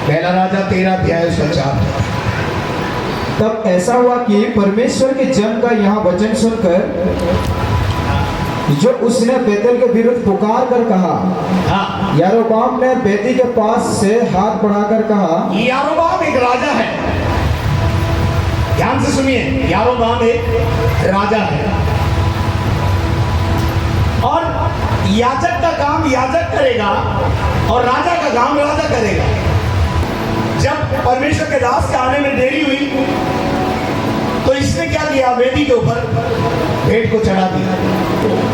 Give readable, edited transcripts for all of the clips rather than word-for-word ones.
पहला राजा 13 अध्याय उसका 4। तब ऐसा हुआ कि परमेश्वर के जन का यहाँ वचन सुनकर जो उसने बेतेल के विरुद्ध पुकार कर कहा, हाँ, यारोबाम ने बेदी के पास से हाथ बढ़ाकर कहा। यारोबाम एक राजा है, ध्यान से सुनिए, यारोबाम एक राजा है और याजक का काम याजक करेगा और राजा का काम राजा करेगा। जब परमेश्वर के दास के आने में देरी हुई तो इसने क्या किया, वेदी के ऊपर भेंट को चढ़ा दिया।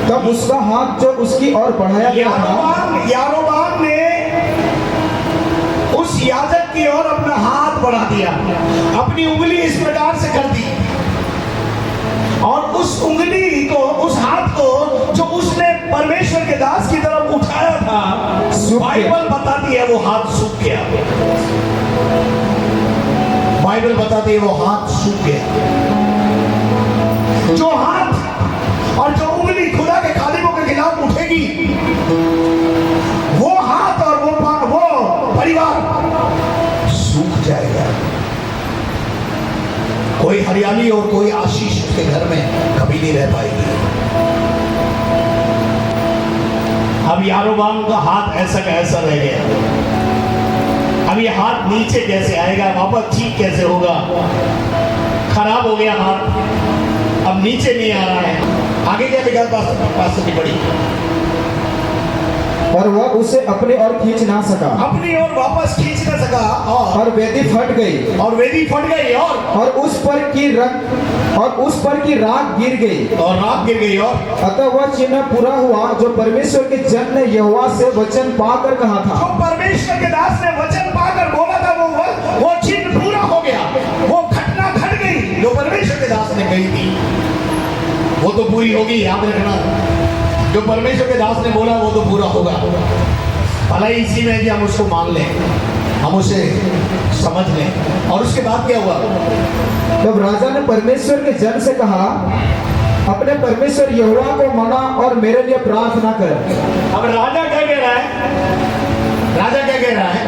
तब उसका हाथ जो उसकी ओर बढ़ाया गया था, यारोबाम ने उस याजक की ओर अपना हाथ बढ़ा दिया, अपनी उंगली इस प्रकार से कर दी और उस उंगली को, उस हाथ को जो उसने परमेश्वर के दास की तरफ उठाया था, बाइबल बताती है वो हाथ सूख गया। बाइबल बताती है वो हाथ सूख गया। जो हाथ और जो उंगली खुदा के खालिकों के खिलाफ उठेगी, वो हाथ और वो परिवार सूख जाएगा। कोई हरियाली और कोई आशीष उसके घर में कभी नहीं रह पाएगी। अब यारोबाम का हाथ ऐसा का ऐसा रह गया। अब ये हाथ नीचे कैसे आएगा, वापस ठीक कैसे होगा? खराब हो गया हाथ, अब नीचे नहीं आ रहा है। आगे क्या लिखा पास की पड़ी, और वह उसे अपने ओर खींच ना सका, अपनी ओर वापस खींच ना सका और वेदी फट गई, और वेदी फट गई और उस पर की राख गिर गई, और राख गिर गई। और अतः वह चिन्ह पूरा हुआ जो परमेश्वर के जन ने यहोवा से वचन पाकर कहा था। जो परमेश्वर के दास ने वचन पाकर बोला था वो चिन्ह पूरा हो गया, वो घटना घट गई जो परमेश्वर के दास ने कही थी, वो तो पूरी होगी। याद रखना, जो परमेश्वर के दास ने बोला वो तो पूरा होगा। भला इसी में कि हम उसको मान लें, हम उसे समझ लें। और उसके बाद क्या हुआ? तब राजा ने परमेश्वर के जन से कहा, अपने परमेश्वर यहोवा को मना और मेरे लिए प्रार्थना कर। अब राजा क्या कह रहा है? राजा क्या कह रहा है?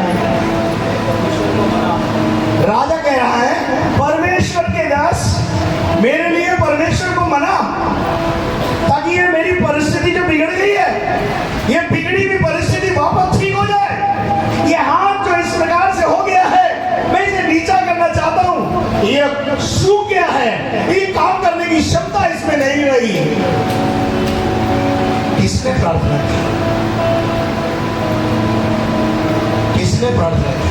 राजा कह रहा है परमेश्वर के दास मेरे लिए परमेश्वर को मना, ताकि ये मेरी परिस्थिति जो बिगड़ गई है, ये बिगड़ी हुई परिस्थिति वापस ठीक हो जाए। ये हाथ जो इस प्रकार से हो गया है, मैं इसे नीचा करना चाहता हूं, ये सूख गया है, ये काम करने की क्षमता इसमें नहीं रही। किसने प्रार्थना की? किसने प्रार्थना की?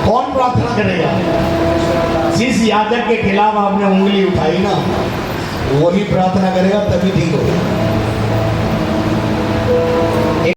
कौन प्रार्थना करेगा? जिस याजक के खिलाफ आपने उंगली उठाई ना, वही प्रार्थना करेगा, तभी ठीक